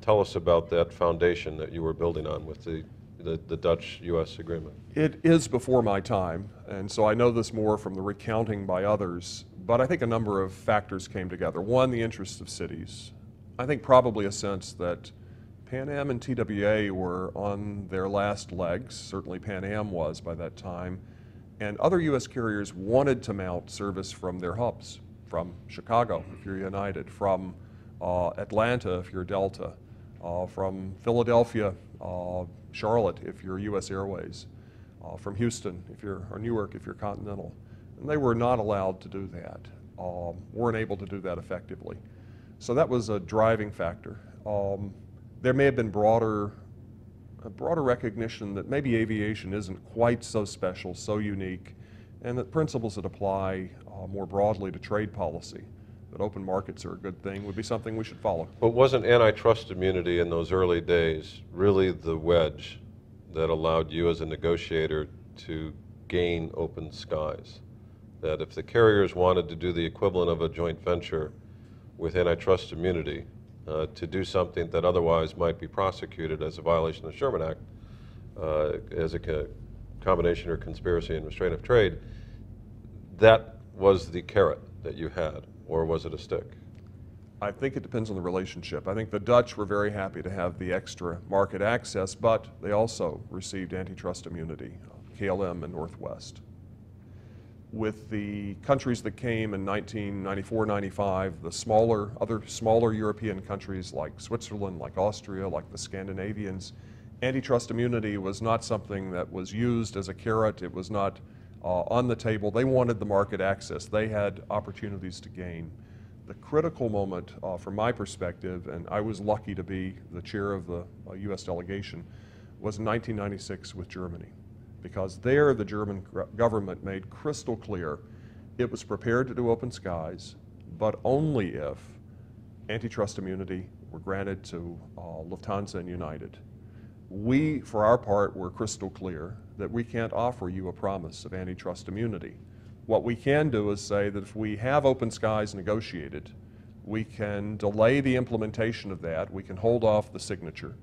Speaker 2: tell us about that foundation that you were building on with the Dutch-U.S. agreement.
Speaker 3: It is before my time, and so I know this more from the recounting by others, but I think a number of factors came together. One, the interests of cities. I think probably a sense that Pan Am and TWA were on their last legs, certainly Pan Am was by that time, and other U.S. carriers wanted to mount service from their hubs, from Chicago, if you're United, from Atlanta, if you're Delta, from Philadelphia, Charlotte if you're U.S. Airways, from Houston or Newark if you're Continental. And they were not allowed to do that, weren't able to do that effectively. So that was a driving factor. There may have been a broader recognition that maybe aviation isn't quite so special, so unique, and that principles that apply more broadly to trade policy, that open markets are a good thing, would be something we should follow.
Speaker 2: But wasn't antitrust immunity in those early days really the wedge that allowed you as a negotiator to gain open skies? That if the carriers wanted to do the equivalent of a joint venture with antitrust immunity, to do something that otherwise might be prosecuted as a violation of the Sherman Act, as a combination or conspiracy and restraint of trade, that was the carrot that you had, or was it a stick?
Speaker 3: I think it depends on the relationship. I think the Dutch were very happy to have the extra market access, but they also received antitrust immunity, KLM and Northwest. With the countries that came in 1994-95, the other smaller European countries like Switzerland, like Austria, like the Scandinavians, antitrust immunity was not something that was used as a carrot. It was not on the table. They wanted the market access. They had opportunities to gain. The critical moment from my perspective, and I was lucky to be the chair of the U.S. delegation, was in 1996 with Germany. Because there the German government made crystal clear it was prepared to do open skies, but only if antitrust immunity were granted to Lufthansa and United. We, for our part, were crystal clear that we can't offer you a promise of antitrust immunity. What we can do is say that if we have open skies negotiated, we can delay the implementation of that, we can hold off the signature,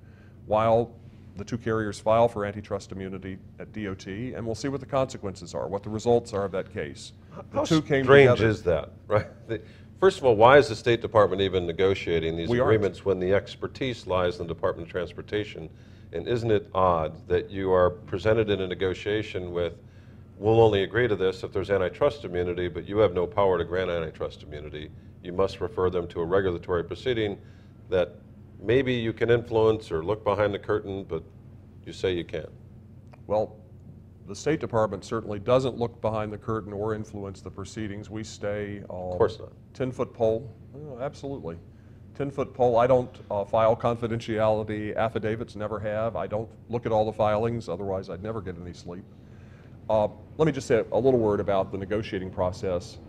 Speaker 3: while the two carriers file for antitrust immunity at DOT, and we'll see what the consequences are, what the results are of that case.
Speaker 2: How strange is that, right? First of all, why is the State Department even negotiating these agreements when the expertise lies in the Department of Transportation? And isn't it odd that you are presented in a negotiation with, we'll only agree to this if there's antitrust immunity, but you have no power to grant antitrust immunity. You must refer them to a regulatory proceeding that maybe you can influence or look behind the curtain, but you say you can't.
Speaker 3: Well, the State Department certainly doesn't look behind the curtain or influence the proceedings. We stay
Speaker 2: of course not.
Speaker 3: 10-foot pole. Oh, absolutely. 10-foot pole. I don't file confidentiality affidavits, never have. I don't look at all the filings, otherwise I'd never get any sleep. Let me just say a little word about the negotiating process.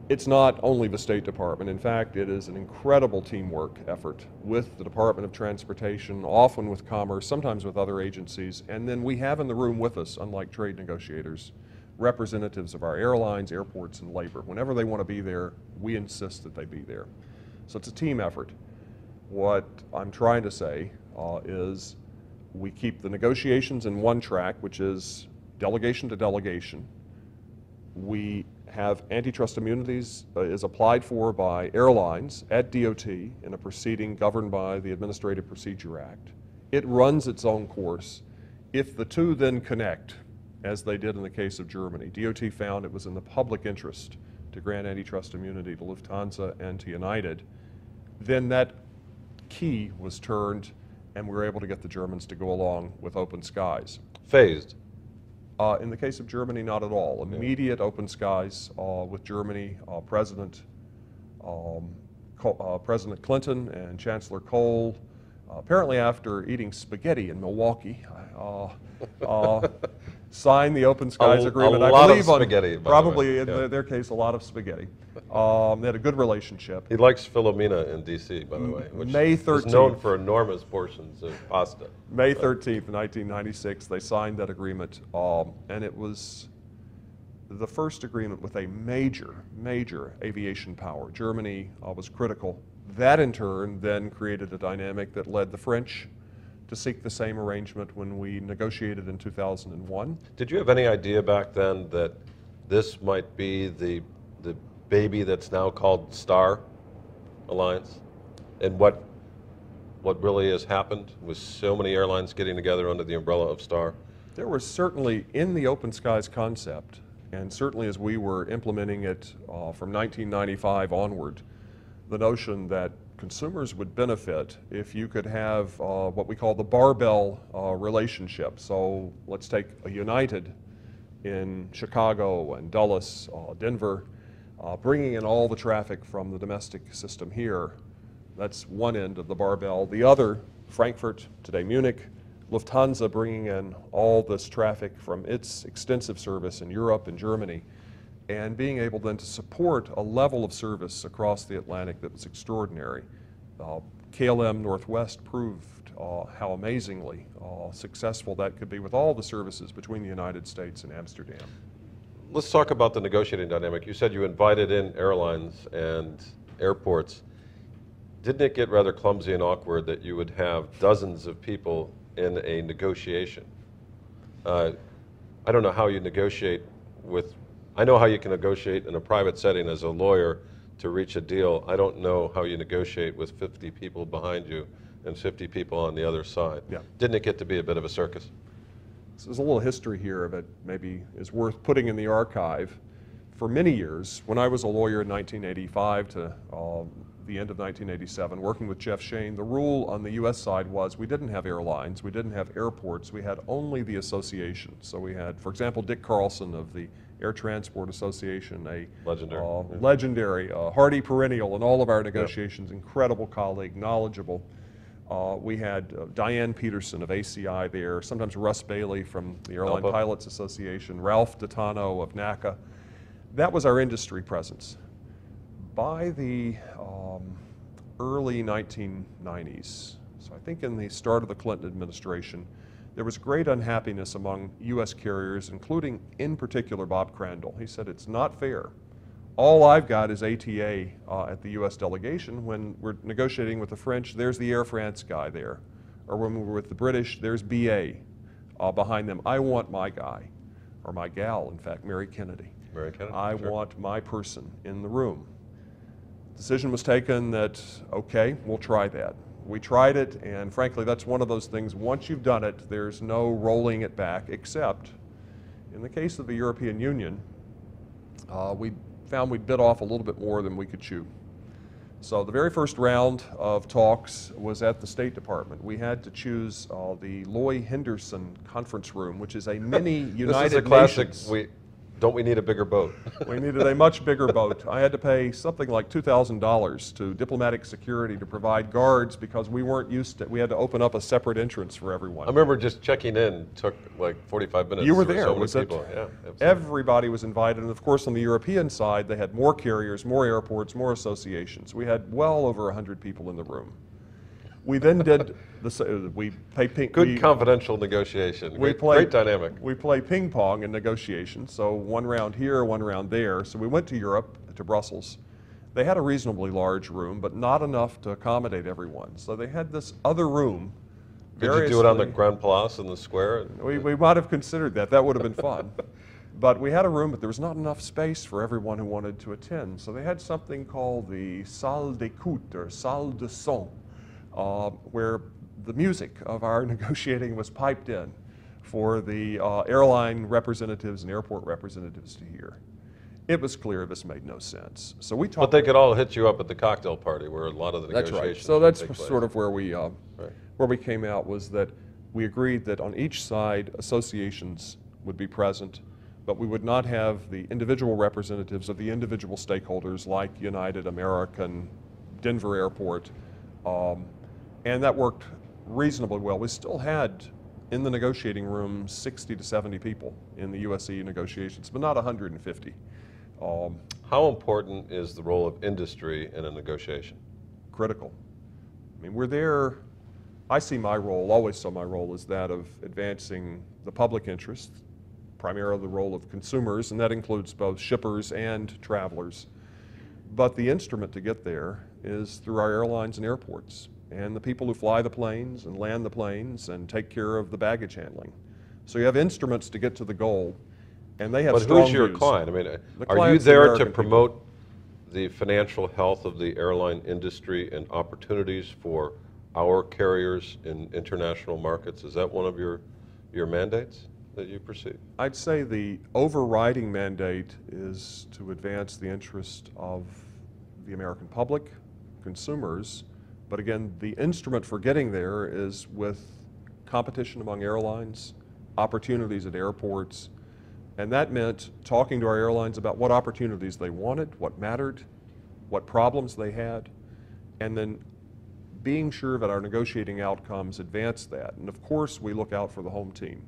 Speaker 3: It's not only the State Department. In fact, it is an incredible teamwork effort with the Department of Transportation, often with Commerce, sometimes with other agencies. And then we have in the room with us, unlike trade negotiators, representatives of our airlines, airports, and labor. Whenever they want to be there, we insist that they be there. So it's a team effort. What I'm trying to say is we keep the negotiations in one track, which is delegation to delegation. We have antitrust immunities is applied for by airlines at DOT in a proceeding governed by the Administrative Procedure Act. It runs its own course. If the two then connect, as they did in the case of Germany, DOT found it was in the public interest to grant antitrust immunity to Lufthansa and to United, then that key was turned and we were able to get the Germans to go along with open skies.
Speaker 2: Phased.
Speaker 3: In the case of Germany, not at all. Immediate open skies with Germany. President Clinton and Chancellor Kohl, apparently after eating spaghetti in Milwaukee, signed the open skies agreement.
Speaker 2: I believe on spaghetti,
Speaker 3: probably in their case, a lot of spaghetti. They had a good relationship.
Speaker 2: He likes Philomena in D.C., by the way, which
Speaker 3: May 13th,
Speaker 2: is known for enormous portions of pasta.
Speaker 3: May 13th, 1996, they signed that agreement, and it was the first agreement with a major aviation power. Germany was critical. That, in turn, then created a dynamic that led the French to seek the same arrangement when we negotiated in 2001.
Speaker 2: Did you have any idea back then that this might be the baby that's now called STAR Alliance? And what really has happened with so many airlines getting together under the umbrella of STAR?
Speaker 3: There was certainly, in the open skies concept, and certainly as we were implementing it from 1995 onward, the notion that consumers would benefit if you could have what we call the barbell relationship. So let's take a United in Chicago and Dulles, Denver, bringing in all the traffic from the domestic system here. That's one end of the barbell. The other, Frankfurt, today Munich, Lufthansa bringing in all this traffic from its extensive service in Europe and Germany, and being able then to support a level of service across the Atlantic that was extraordinary. KLM Northwest proved how amazingly successful that could be with all the services between the United States and Amsterdam.
Speaker 2: Let's talk about the negotiating dynamic. You said you invited in airlines and airports. Didn't it get rather clumsy and awkward that you would have dozens of people in a negotiation? I don't know how you negotiate with, I know how you can negotiate in a private setting as a lawyer to reach a deal. I don't know how you negotiate with 50 people behind you and 50 people on the other side.
Speaker 3: Yeah.
Speaker 2: Didn't it get to be a bit of a circus?
Speaker 3: So there's a little history here that maybe is worth putting in the archive. For many years, when I was a lawyer in 1985 to the end of 1987, working with Jeff Shane, the rule on the U.S. side was we didn't have airlines, we didn't have airports, we had only the association. So we had, for example, Dick Carlson of the Air Transport Association, a legendary, hardy perennial in all of our negotiations, incredible colleague, knowledgeable. We had Diane Peterson of ACI there, sometimes Russ Bailey from the Airline Pilots Association, Ralph Ditano of NACA. That was our industry presence. By the early 1990s, so I think in the start of the Clinton administration, there was great unhappiness among U.S. carriers, including in particular Bob Crandall. He said, it's not fair. All I've got is ATA at the U.S. delegation. When we're negotiating with the French, there's the Air France guy there. Or when we're with the British, there's BA behind them. I want my guy, or my gal, in fact, Mary Kennedy. I want my person in the room. Decision was taken that, okay, we'll try that. We tried it, and frankly, that's one of those things, once you've done it, there's no rolling it back, except in the case of the European Union, we found we bit off a little bit more than we could chew. So the very first round of talks was at the State Department. We had to choose the Loy Henderson conference room, which is a mini United Nations.
Speaker 2: Don't we need a bigger boat?
Speaker 3: We needed a much bigger boat. I had to pay something like $2,000 to diplomatic security to provide guards because we weren't used to it. We had to open up a separate entrance for everyone.
Speaker 2: I remember just checking in took like 45 minutes.
Speaker 3: You were there,
Speaker 2: so
Speaker 3: was
Speaker 2: many
Speaker 3: it?
Speaker 2: people. Yeah,
Speaker 3: everybody was invited, and of course on the European side they had more carriers, more airports, more associations. We had well over 100 people in the room. We then did
Speaker 2: confidential negotiation. Great dynamic.
Speaker 3: We play ping pong in negotiations, so one round here, one round there. So we went to Europe, to Brussels. They had a reasonably large room, but not enough to accommodate everyone. So they had this other room.
Speaker 2: Did you do it on the Grand Place in the square?
Speaker 3: We might have considered that. That would have been fun. But we had a room, but there was not enough space for everyone who wanted to attend. So they had something called the salle d'écoute, or salle de son, where the music of our negotiating was piped in for the airline representatives and airport representatives to hear. It was clear this made no sense. So we talked.
Speaker 2: But they could all hit you up at the cocktail party where a lot of the negotiations.
Speaker 3: That's right. So that's sort of where we came out, was that we agreed that on each side associations would be present, but we would not have the individual representatives of the individual stakeholders like United, American, Denver Airport. And that worked reasonably well. We still had in the negotiating room 60 to 70 people in the US-EU negotiations, but not 150.
Speaker 2: How important is the role of industry in a negotiation?
Speaker 3: Critical. I mean, we're there. I see my role, always saw my role, as that of advancing the public interest, primarily the role of consumers, and that includes both shippers and travelers. But the instrument to get there is through our airlines and airports, and the people who fly the planes and land the planes and take care of the baggage handling. So you have instruments to get to the goal, and they have strong
Speaker 2: But who's your
Speaker 3: views.
Speaker 2: client? I mean, are you there to promote the financial health of the airline industry and opportunities for our carriers in international markets? Is that one of your mandates that you pursue?
Speaker 3: I'd say the overriding mandate is to advance the interest of the American public, consumers. But again, the instrument for getting there is with competition among airlines, opportunities at airports, and that meant talking to our airlines about what opportunities they wanted, what mattered, what problems they had, and then being sure that our negotiating outcomes advance that. And of course, we look out for the home team.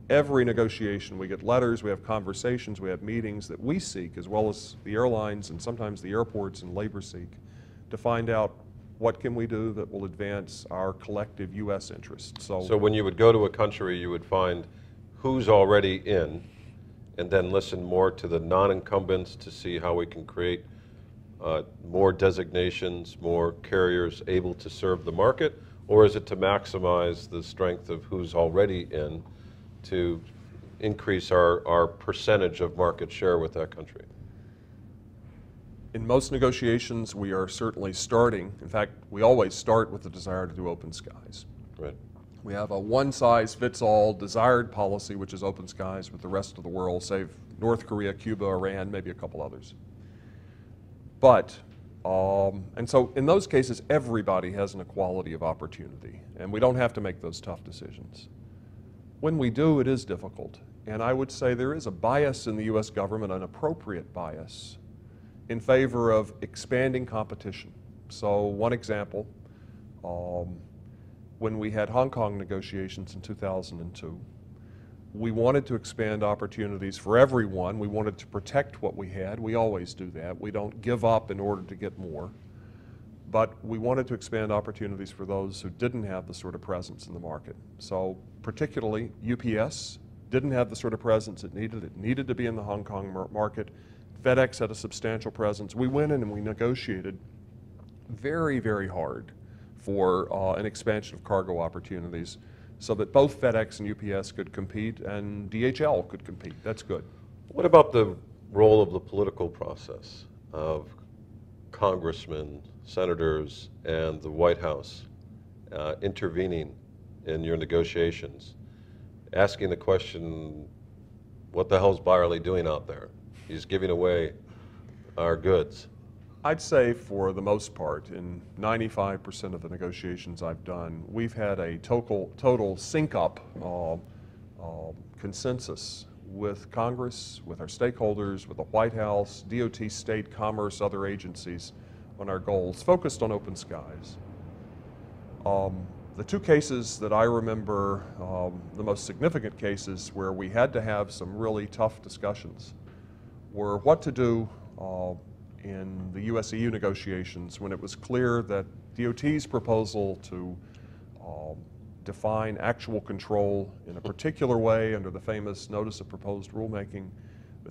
Speaker 3: Every negotiation, we get letters, we have conversations, we have meetings that we seek, as well as the airlines and sometimes the airports and labor seek, to find out what can we do that will advance our collective U.S. interests.
Speaker 2: So when you would go to a country, you would find who's already in, and then listen more to the non-incumbents to see how we can create more designations, more carriers able to serve the market, or is it to maximize the strength of who's already in to increase our percentage of market share with that country?
Speaker 3: In most negotiations, we are certainly starting, in fact, we always start with the desire to do open skies.
Speaker 2: Right.
Speaker 3: We have a one-size-fits-all desired policy, which is open skies with the rest of the world, save North Korea, Cuba, Iran, maybe a couple others. But, and so in those cases, everybody has an equality of opportunity, and we don't have to make those tough decisions. When we do, it is difficult, and I would say there is a bias in the U.S. government, an appropriate bias, in favor of expanding competition. So one example, when we had Hong Kong negotiations in 2002, we wanted to expand opportunities for everyone. We wanted to protect what we had. We always do that. We don't give up in order to get more. But we wanted to expand opportunities for those who didn't have the sort of presence in the market. So particularly UPS didn't have the sort of presence it needed. It needed to be in the Hong Kong market. FedEx had a substantial presence. We went in and we negotiated very, very hard for an expansion of cargo opportunities so that both FedEx and UPS could compete and DHL could compete. That's good.
Speaker 2: What about the role of the political process of congressmen, senators, and the White House intervening in your negotiations, asking the question, what the hell's Byerly doing out there? He's giving away our goods.
Speaker 3: I'd say for the most part, in 95% of the negotiations I've done, we've had a total sync-up consensus with Congress, with our stakeholders, with the White House, DOT, state, commerce, other agencies on our goals, focused on open skies. The two cases that I remember, the most significant cases where we had to have some really tough discussions, were what to do in the US-EU negotiations when it was clear that DOT's proposal to define actual control in a particular way under the famous Notice of Proposed Rulemaking,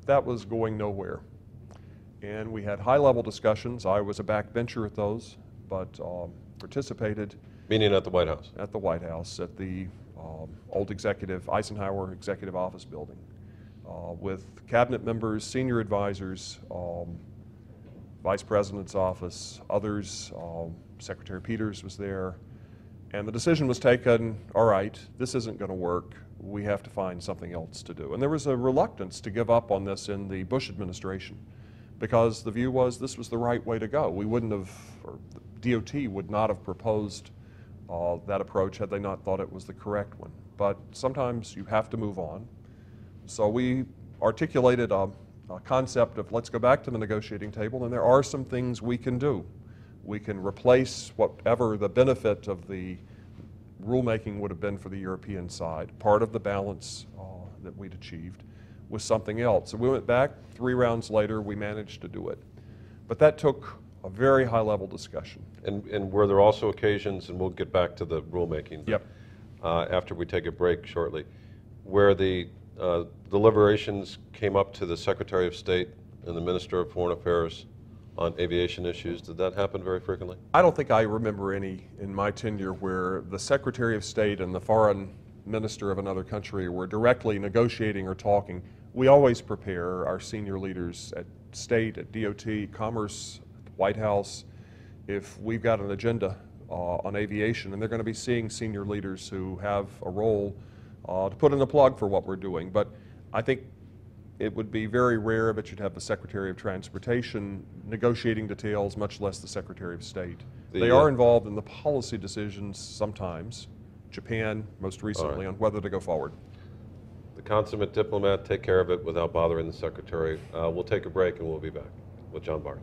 Speaker 3: that was going nowhere. And we had high-level discussions. I was a backbencher at those, but participated.
Speaker 2: Meaning at the White House?
Speaker 3: At the White House, at the old Eisenhower Executive Office building, with cabinet members, senior advisors, Vice President's office, others, Secretary Peters was there, and the decision was taken, all right, this isn't going to work, we have to find something else to do. And there was a reluctance to give up on this in the Bush administration, because the view was this was the right way to go. We wouldn't have, or DOT would not have proposed that approach had they not thought it was the correct one. But sometimes you have to move on. So we articulated a concept of let's go back to the negotiating table, and there are some things we can do. We can replace whatever the benefit of the rulemaking would have been for the European side, part of the balance that we'd achieved, with something else. So we went back, 3 rounds later, we managed to do it. But that took a very high-level discussion.
Speaker 2: And were there also occasions, and we'll get back to the rulemaking
Speaker 3: yep.
Speaker 2: After we take a break shortly, where the deliberations came up to the Secretary of State and the Minister of Foreign Affairs on aviation issues? Did that happen very frequently?
Speaker 3: I don't think I remember any in my tenure where the Secretary of State and the Foreign Minister of another country were directly negotiating or talking. We always prepare our senior leaders at State, at DOT, Commerce, at the White House, if we've got an agenda on aviation, and they're going to be seeing senior leaders who have a role to put in the plug for what we're doing. But I think it would be very rare that you'd have the Secretary of Transportation negotiating details, much less the Secretary of State. They are involved in the policy decisions sometimes, Japan most recently, on whether to go forward.
Speaker 2: The consummate diplomat, take care of it without bothering the Secretary. We'll take a break and we'll be back with John Byerly.